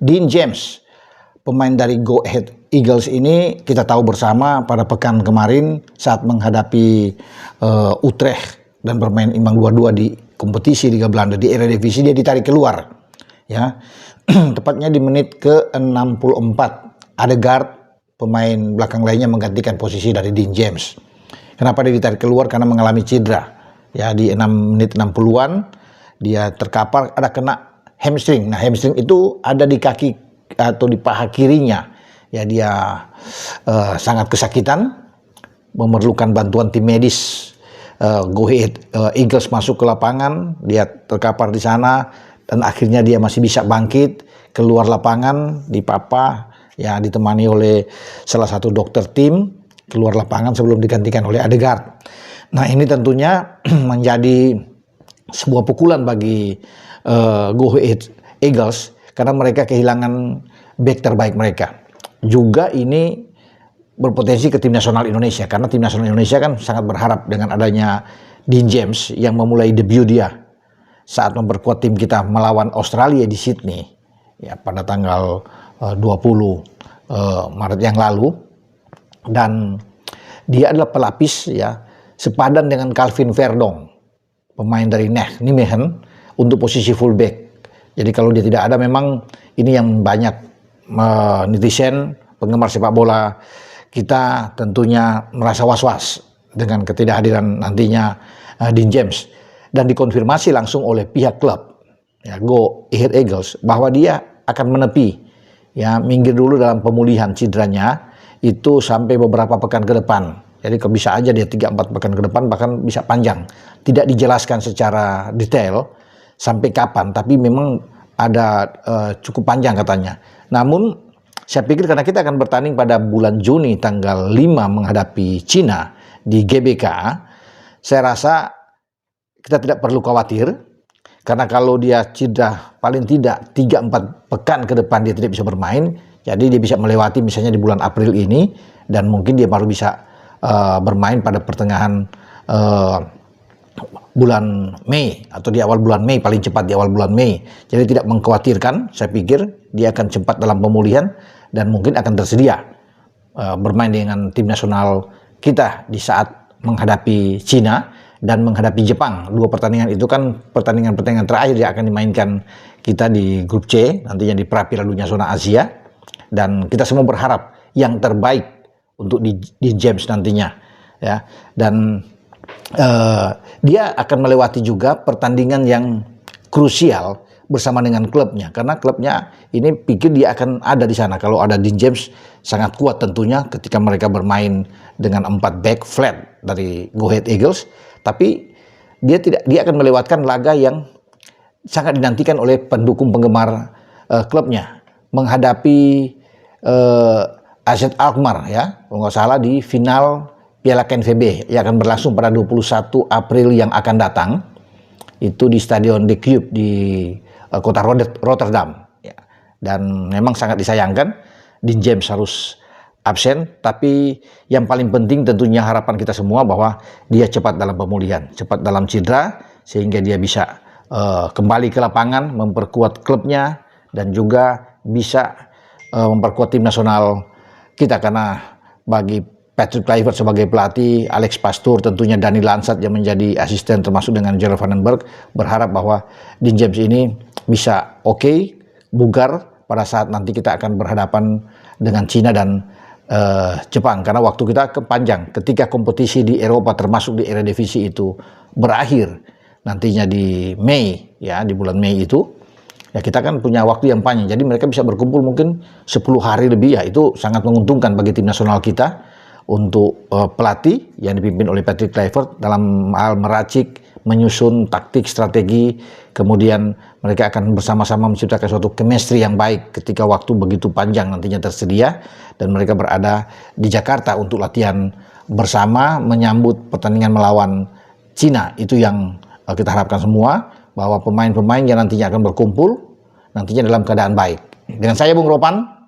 Dean James, pemain dari Go Ahead Eagles ini kita tahu bersama pada pekan kemarin saat menghadapi Utrecht dan bermain imbang 2-2 di kompetisi Liga Belanda di Eredivisie, dia ditarik keluar ya. Tepatnya di menit ke-64 Adegaard, pemain belakang lainnya, menggantikan posisi dari Dean James. Kenapa dia ditarik keluar? Karena mengalami cedera ya, di 6 menit 60-an dia terkapar, ada kena hamstring. Nah, hamstring itu ada di kaki atau di paha kirinya ya. Dia sangat kesakitan, memerlukan bantuan tim medis. Go Ahead Eagles masuk ke lapangan, dia terkapar di sana dan akhirnya dia masih bisa bangkit keluar lapangan, dipapa ya, ditemani oleh salah satu dokter tim, keluar lapangan sebelum digantikan oleh Adegaard. Nah, ini tentunya menjadi sebuah pukulan bagi Go Ahead Eagles karena mereka kehilangan bek terbaik mereka. Juga ini berpotensi ke tim nasional Indonesia karena tim nasional Indonesia kan sangat berharap dengan adanya Dean James yang memulai debut dia saat memperkuat tim kita melawan Australia di Sydney ya pada tanggal 20 Maret yang lalu. Dan dia adalah pelapis ya, sepadan dengan Calvin Verdong, pemain dari Nijmegen, untuk posisi fullback. Jadi kalau dia tidak ada, memang ini yang banyak netizen, penggemar sepak bola kita tentunya merasa was-was dengan ketidakhadiran nantinya Dean James. Dan dikonfirmasi langsung oleh pihak klub ya, Go Ahead Eagles, bahwa dia akan menepi ya, minggir dulu dalam pemulihan cederanya itu sampai beberapa pekan ke depan. Jadi bisa aja dia 3-4 pekan ke depan, bahkan bisa panjang. Tidak dijelaskan secara detail sampai kapan, tapi memang ada cukup panjang katanya. Namun saya pikir karena kita akan bertanding pada bulan Juni tanggal 5 menghadapi Cina di GBK, saya rasa kita tidak perlu khawatir. Karena kalau dia cedera paling tidak 3-4 pekan ke depan dia tidak bisa bermain, jadi dia bisa melewati misalnya di bulan April ini, dan mungkin dia baru bisa bermain pada pertengahan bulan Mei atau di awal bulan Mei, paling cepat di awal bulan Mei. Jadi tidak mengkhawatirkan, saya pikir dia akan cepat dalam pemulihan dan mungkin akan tersedia bermain dengan tim nasional kita di saat menghadapi Cina dan menghadapi Jepang. Dua pertandingan itu kan pertandingan-pertandingan terakhir yang akan dimainkan kita di grup C, nantinya di pra Piala Dunia zona Asia. Dan kita semua berharap yang terbaik untuk di James nantinya ya. Dan dia akan melewati juga pertandingan yang krusial bersama dengan klubnya, karena klubnya ini pikir dia akan ada di sana. Kalau ada Dean James sangat kuat tentunya ketika mereka bermain dengan 4 back flat dari Go Ahead Eagles, tapi dia akan melewatkan laga yang sangat dinantikan oleh pendukung penggemar klubnya, menghadapi AZ Alkmaar ya, kalau nggak salah di final Piala KNVB yang akan berlangsung pada 21 April yang akan datang, itu di Stadion De Kuip di kota Rotterdam ya. Dan memang sangat disayangkan Dean James harus absen, tapi yang paling penting tentunya harapan kita semua bahwa dia cepat dalam pemulihan, cepat dalam cedera, sehingga dia bisa kembali ke lapangan, memperkuat klubnya dan juga bisa memperkuat tim nasional kita. Karena bagi Patrick Kluivert sebagai pelatih, Alex Pastoor, tentunya Dani Lansat yang menjadi asisten, termasuk dengan Gerard van den Berg, berharap bahwa Dean James ini bisa bugar pada saat nanti kita akan berhadapan dengan Cina dan Jepang. Karena waktu kita panjang, ketika kompetisi di Eropa termasuk di Eredivisie itu berakhir nantinya di Mei ya, di bulan Mei itu ya, kita kan punya waktu yang panjang. Jadi mereka bisa berkumpul mungkin 10 hari lebih ya, itu sangat menguntungkan bagi tim nasional kita untuk pelatih yang dipimpin oleh Patrick Kluivert dalam hal meracik, menyusun taktik, strategi, kemudian mereka akan bersama-sama menciptakan suatu chemistry yang baik ketika waktu begitu panjang nantinya tersedia dan mereka berada di Jakarta untuk latihan bersama menyambut pertandingan melawan Cina. Itu yang kita harapkan semua, bahwa pemain-pemain yang nantinya akan berkumpul nantinya dalam keadaan baik. Dengan saya Bung Ropan.